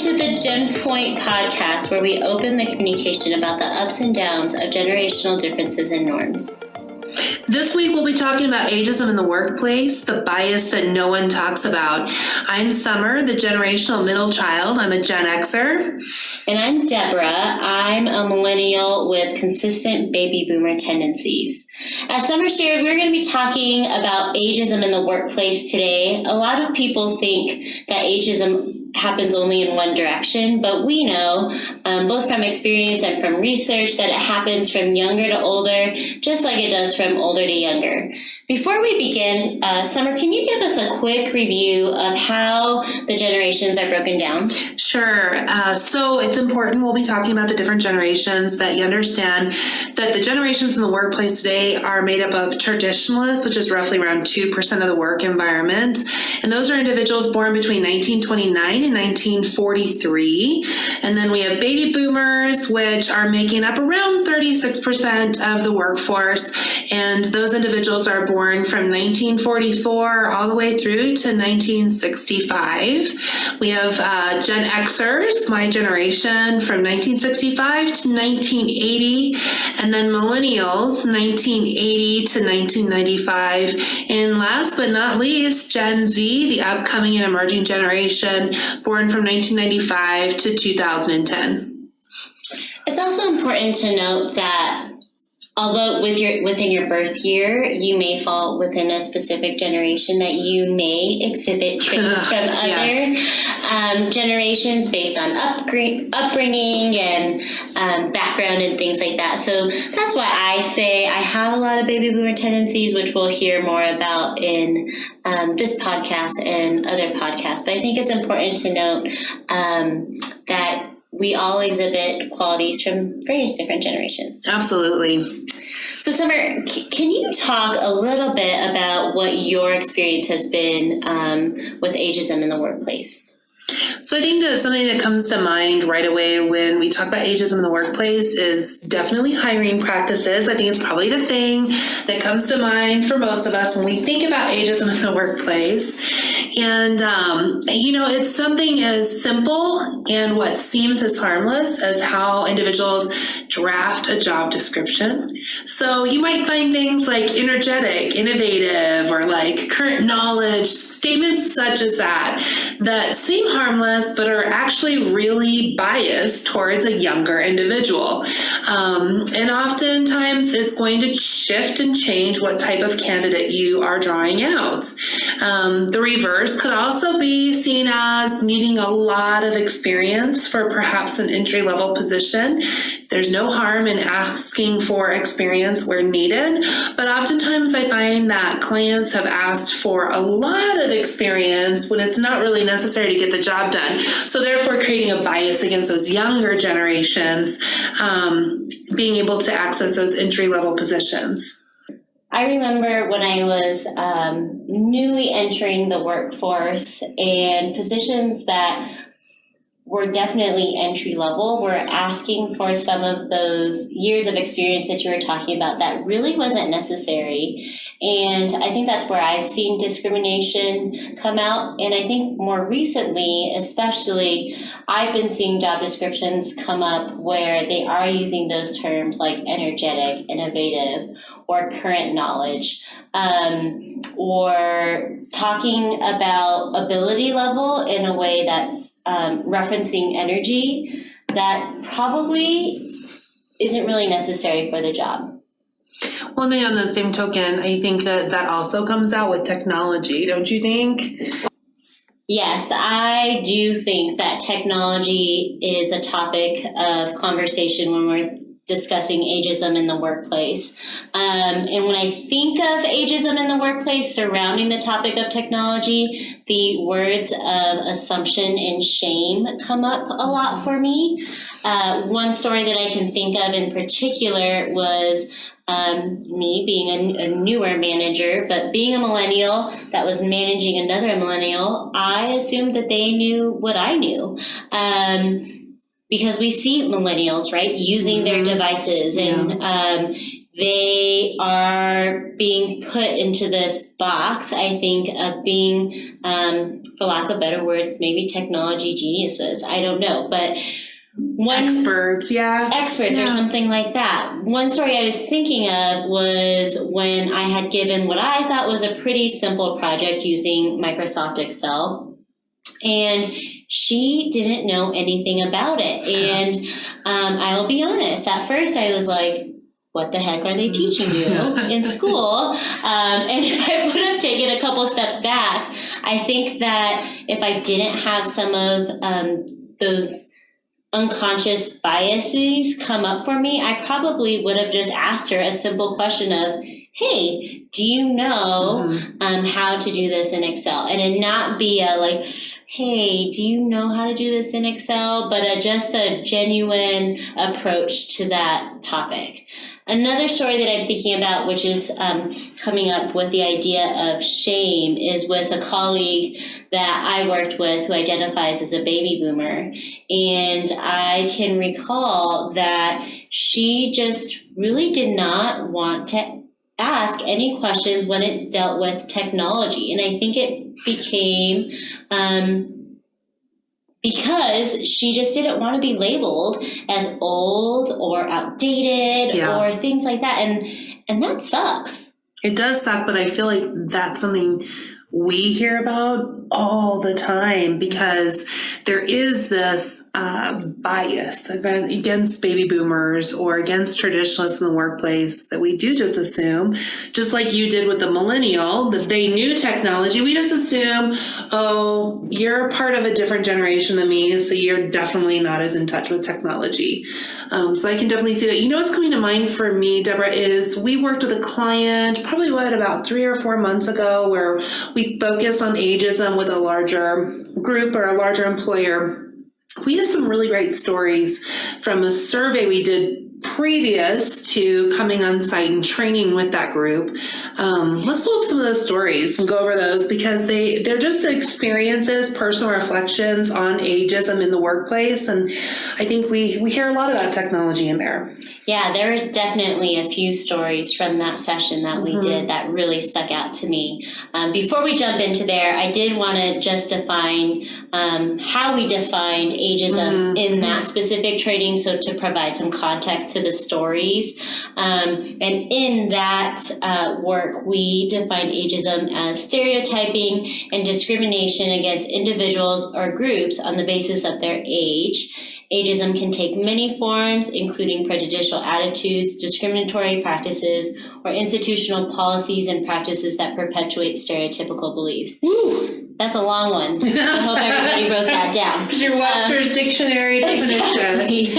to the GenPoint podcast, where we open the communication about the ups and downs of generational differences and norms. This week, we'll be talking about ageism in the workplace, the bias that no one talks about. I'm Summer, the generational middle child. I'm a Gen Xer. And I'm Deborah. I'm a millennial with consistent baby boomer tendencies. As Summer shared, we're going to be talking about ageism in the workplace today. A lot of people think that ageism happens only in one direction, but we know, both from experience and from research, that it happens from younger to older, just like it does from older to younger. Before we begin, Summer, can you give us a quick review of how the generations are broken down? Sure. So it's important, we'll be talking about the different generations, that you understand that the generations in the workplace today are made up of traditionalists, which is roughly around 2% of the work environment. And those are individuals born between 1929 and 1943. And then we have baby boomers, which are making up around 36% of the workforce. And those individuals are born from 1944 all the way through to 1965. We have Gen Xers, my generation, from 1965 to 1980, and then millennials, 1980 to 1995. And last but not least, Gen Z, the upcoming and emerging generation, born from 1995 to 2010. It's also important to note that although within your birth year, you may fall within a specific generation, that you may exhibit traits from other generations based on upbringing and background and things like that. So that's why I say I have a lot of baby boomer tendencies, which we'll hear more about in this podcast and other podcasts. But I think it's important to note that we all exhibit qualities from various different generations. Absolutely. So, Summer, can you talk a little bit about what your experience has been with ageism in the workplace? So I think that something that comes to mind right away when we talk about ageism in the workplace is definitely hiring practices. I think it's probably the thing that comes to mind for most of us when we think about ageism in the workplace. And, it's something as simple and what seems as harmless as how individuals draft a job description. So you might find things like energetic, innovative, or like current knowledge, statements such as that seem harmless, but are actually really biased towards a younger individual. And oftentimes it's going to shift and change what type of candidate you are drawing out. The reverse could also be seen as needing a lot of experience for perhaps an entry-level position. There's no harm in asking for experience where needed, but oftentimes I find that clients have asked for a lot of experience when it's not really necessary to get the job done. So therefore creating a bias against those younger generations, being able to access those entry-level positions. I remember when I was newly entering the workforce, and positions that were definitely entry level were asking for some of those years of experience that you were talking about that really wasn't necessary. And I think that's where I've seen discrimination come out. And I think more recently, especially, I've been seeing job descriptions come up where they are using those terms like energetic, innovative, or current knowledge, or talking about ability level in a way that's referencing energy that probably isn't really necessary for the job. Well, on that same token, I think that also comes out with technology, don't you think? Yes, I do think that technology is a topic of conversation when we're discussing ageism in the workplace. And when I think of ageism in the workplace surrounding the topic of technology, the words of assumption and shame come up a lot for me. One story that I can think of in particular was me being a newer manager, but being a millennial that was managing another millennial, I assumed that they knew what I knew. Because we see millennials, right, using their devices and they are being put into this box, I think, of being, for lack of better words, maybe technology geniuses. I don't know, but experts or something like that. One story I was thinking of was when I had given what I thought was a pretty simple project using Microsoft Excel, and she didn't know anything about it. And I'll be honest, at first I was like, what the heck are they teaching you in school? And if I would have taken a couple steps back, I think that if I didn't have some of those unconscious biases come up for me, I probably would have just asked her a simple question of, hey, do you know how to do this in Excel? And it not be a like, hey, do you know how to do this in Excel? But just a genuine approach to that topic. Another story that I'm thinking about, which is coming up with the idea of shame, is with a colleague that I worked with who identifies as a baby boomer. And I can recall that she just really did not want to ask any questions when it dealt with technology. And I think it became because she just didn't want to be labeled as old or outdated or things like that. And that sucks. It does suck, but I feel like that's something we hear about all the time because there is this bias against baby boomers or against traditionalists in the workplace that we do just assume, just like you did with the millennial, that they knew technology. We just assume, oh, you're part of a different generation than me, so you're definitely not as in touch with technology. So I can definitely see that. You know what's coming to mind for me, Deborah, is we worked with a client probably about 3 or 4 months ago where we focused on ageism with a larger group or a larger employer. We have some really great stories from a survey we did previous to coming on site and training with that group. Let's pull up some of those stories and go over those because they're just experiences, personal reflections on ageism in the workplace. And I think we hear a lot about technology in there. Yeah, there are definitely a few stories from that session that we did that really stuck out to me. Before we jump into there, I did want to just define how we defined ageism in that specific training, so to provide some context to the stories. And in that work, we defined ageism as stereotyping and discrimination against individuals or groups on the basis of their age. Ageism can take many forms, including prejudicial attitudes, discriminatory practices, or institutional policies and practices that perpetuate stereotypical beliefs. Ooh. That's a long one. I hope everybody wrote that down. It's your Webster's Dictionary definition. Exactly.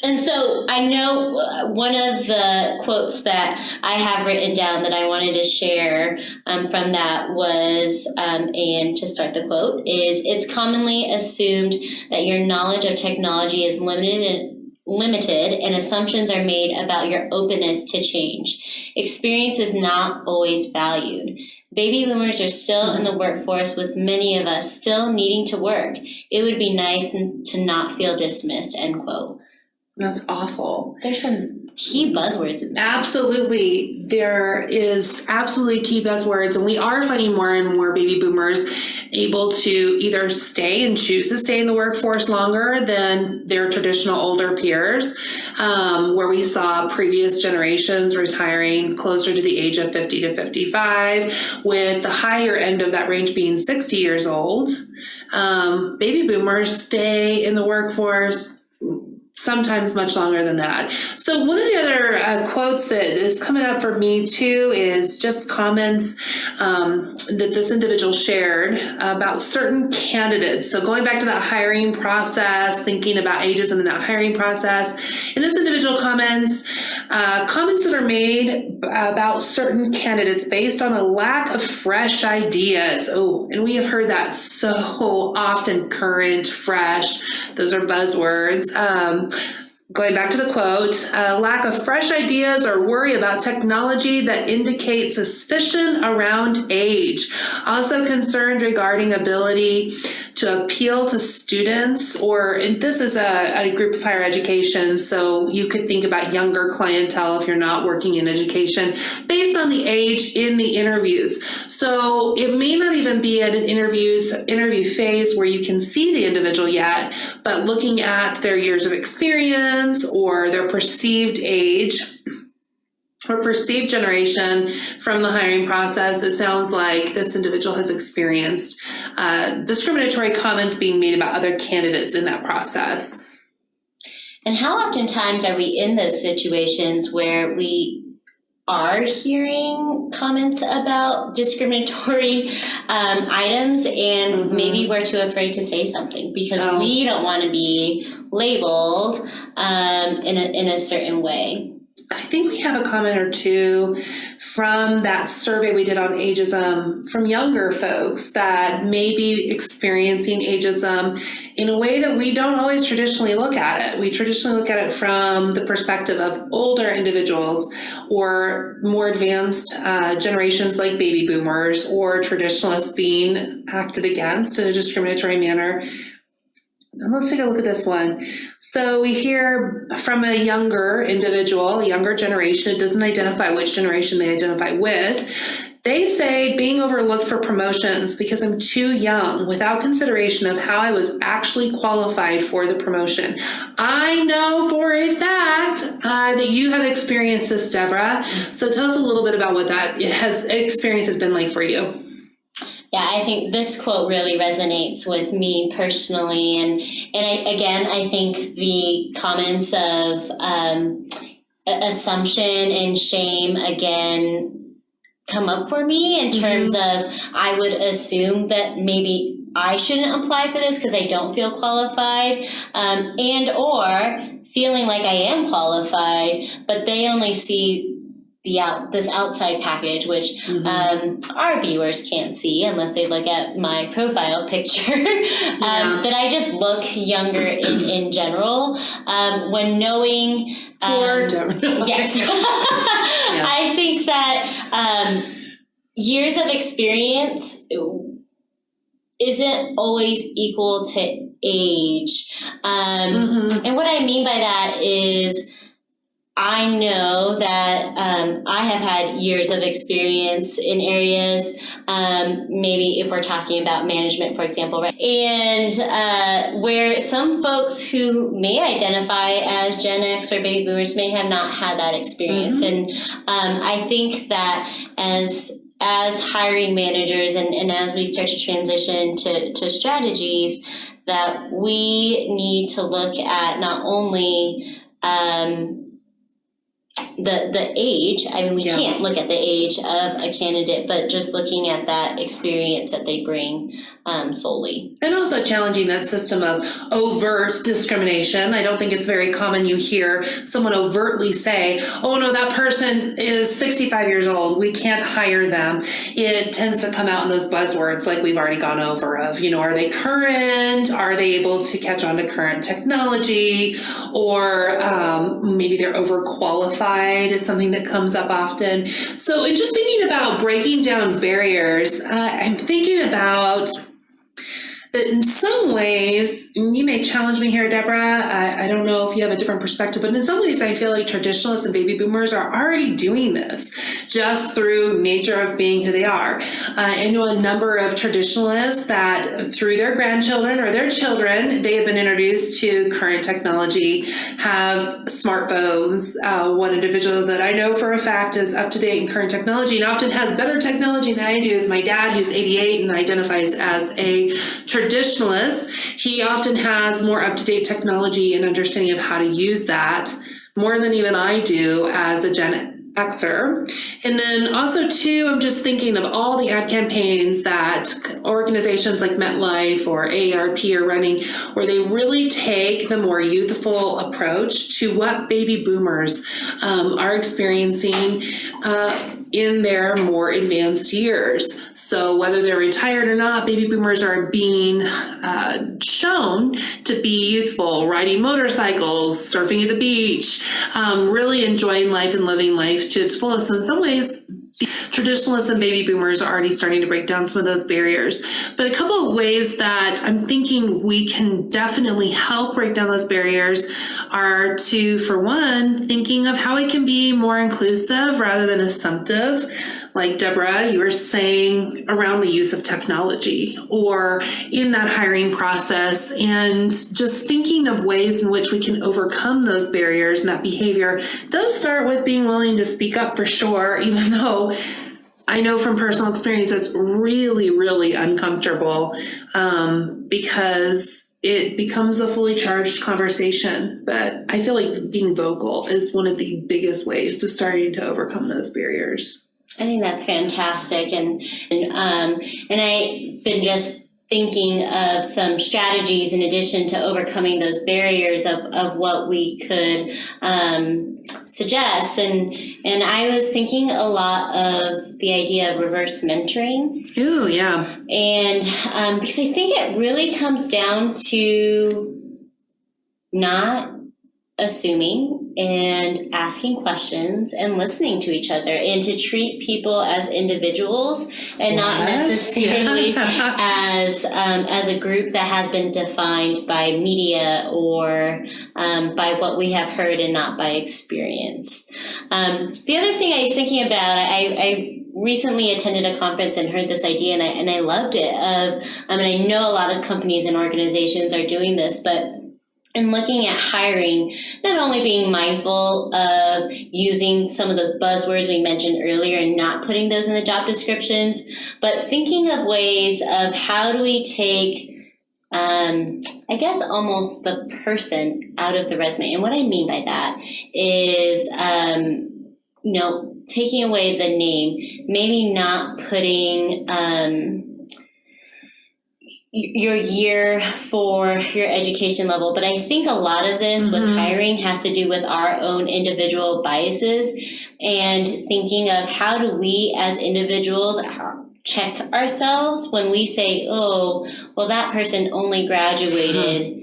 And so I know one of the quotes that I have written down that I wanted to share from that was, and to start the quote, is, it's commonly assumed that your knowledge of technology is limited and assumptions are made about your openness to change. Experience is not always valued. Baby boomers are still in the workforce, with many of us still needing to work. It would be nice to not feel dismissed, end quote. That's awful. There's some key buzzwords in there. Absolutely. There is absolutely key buzzwords, and we are finding more and more baby boomers able to either stay and choose to stay in the workforce longer than their traditional older peers, where we saw previous generations retiring closer to the age of 50 to 55, with the higher end of that range being 60 years old. Baby boomers stay in the workforce sometimes much longer than that. So one of the other quotes that is coming up for me too is just comments that this individual shared about certain candidates. So going back to that hiring process, thinking about ageism in that hiring process, and this individual comments that are made about certain candidates based on a lack of fresh ideas. Oh, and we have heard that so often, current, fresh, those are buzzwords. Going back to the quote, lack of fresh ideas or worry about technology that indicate suspicion around age. Also concerned regarding ability to appeal to students, and this is a group of higher education, so you could think about younger clientele if you're not working in education, based on the age in the interviews. So it may not even be at an interview phase where you can see the individual yet, but looking at their years of experience or their perceived age or perceived generation from the hiring process, it sounds like this individual has experienced discriminatory comments being made about other candidates in that process. And how oftentimes are we in those situations where we are hearing comments about discriminatory items and maybe we're too afraid to say something because we don't want to be labeled in a certain way? I think we have a comment or two from that survey we did on ageism from younger folks that may be experiencing ageism in a way that we don't always traditionally look at it. We traditionally look at it from the perspective of older individuals or more advanced generations like baby boomers or traditionalists being acted against in a discriminatory manner. And let's take a look at this one. So we hear from a younger individual, a younger generation. It doesn't identify which generation they identify with. They say being overlooked for promotions because I'm too young without consideration of how I was actually qualified for the promotion. I know for a fact that you have experienced this, Deborah. So tell us a little bit about what that experience has been like for you. Yeah, I think this quote really resonates with me personally. And I think the comments of assumption and shame, again, come up for me in terms of I would assume that maybe I shouldn't apply for this because I don't feel qualified, and or feeling like I am qualified, but they only see this outside package, which our viewers can't see unless they look at my profile picture, that I just look younger in general. When knowing... yes. I think that years of experience isn't always equal to age. And what I mean by that is I know that I have had years of experience in areas, maybe if we're talking about management, for example, right? And where some folks who may identify as Gen X or baby boomers may have not had that experience. And I think that as hiring managers and as we start to transition to strategies, that we need to look at not only the age. I mean, we can't look at the age of a candidate, but just looking at that experience that they bring solely. And also challenging that system of overt discrimination. I don't think it's very common you hear someone overtly say, oh no, that person is 65 years old, we can't hire them. It tends to come out in those buzzwords like we've already gone over of, are they current? Are they able to catch on to current technology? Or maybe they're overqualified is something that comes up often. So in just thinking about breaking down barriers, I'm thinking about that in some ways, and you may challenge me here, Deborah, I don't know if you have a different perspective, but in some ways I feel like traditionalists and baby boomers are already doing this just through nature of being who they are. I know a number of traditionalists that through their grandchildren or their children, they have been introduced to current technology, have smartphones. One individual that I know for a fact is up to date in current technology and often has better technology than I do is my dad, who's 88 and identifies as a traditionalist. He often has more up-to-date technology and understanding of how to use that more than even I do as a Gen Xer. And then also too, I'm just thinking of all the ad campaigns that organizations like MetLife or AARP are running, where they really take the more youthful approach to what baby boomers are experiencing in their more advanced years. So whether they're retired or not, baby boomers are being shown to be youthful, riding motorcycles, surfing at the beach, really enjoying life and living life to its fullest. So in some ways, Traditionalists and baby boomers are already starting to break down some of those barriers. But a couple of ways that I'm thinking we can definitely help break down those barriers are to, for one, thinking of how it can be more inclusive rather than assumptive. Like Deborah, you were saying around the use of technology or in that hiring process, and just thinking of ways in which we can overcome those barriers. And that behavior does start with being willing to speak up, for sure, even though I know from personal experience it's really, really uncomfortable because it becomes a fully charged conversation. But I feel like being vocal is one of the biggest ways to starting to overcome those barriers. I think that's fantastic, and I've been just thinking of some strategies in addition to overcoming those barriers of what we could suggest, and I was thinking a lot of the idea of reverse mentoring. Ooh, yeah, and because I think it really comes down to not assuming and asking questions and listening to each other, and to treat people as individuals and not necessarily as a group that has been defined by media or by what we have heard and not by experience. The other thing I was thinking about, I recently attended a conference and heard this idea, and I loved it. And I know a lot of companies and organizations are doing this, but in looking at hiring, not only being mindful of using some of those buzzwords we mentioned earlier and not putting those in the job descriptions, but thinking of ways of how do we take, I guess, almost the person out of the resume. And what I mean by that is, taking away the name, maybe not putting your year for your education level. But I think a lot of this with hiring has to do with our own individual biases and thinking of how do we as individuals check ourselves when we say, oh, well, that person only graduated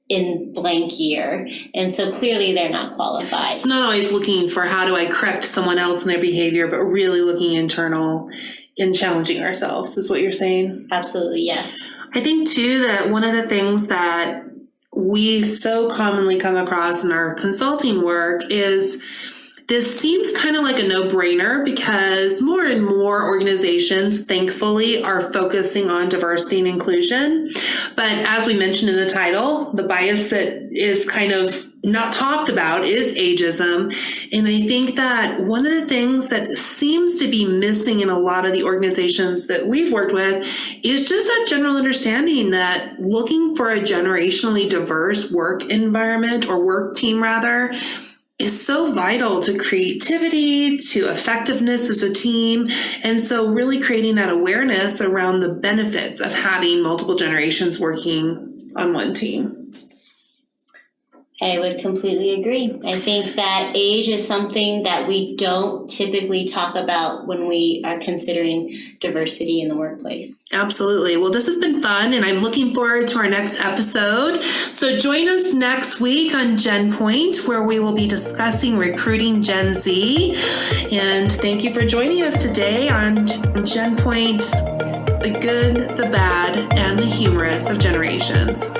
in blank year, and so clearly they're not qualified. It's not always looking for how do I correct someone else in their behavior, but really looking internal and challenging ourselves is what you're saying. Absolutely, yes. I think, too, that one of the things that we so commonly come across in our consulting work is this seems kind of like a no-brainer because more and more organizations, thankfully, are focusing on diversity and inclusion. But as we mentioned in the title, the bias that is kind of not talked about is ageism. And I think that one of the things that seems to be missing in a lot of the organizations that we've worked with is just that general understanding that looking for a generationally diverse work environment or work team rather is so vital to creativity, to effectiveness as a team. And so really creating that awareness around the benefits of having multiple generations working on one team. I would completely agree. I think that age is something that we don't typically talk about when we are considering diversity in the workplace. Absolutely. Well, this has been fun, and I'm looking forward to our next episode. So join us next week on GenPoint, where we will be discussing recruiting Gen Z. And thank you for joining us today on GenPoint, the good, the bad, and the humorous of generations.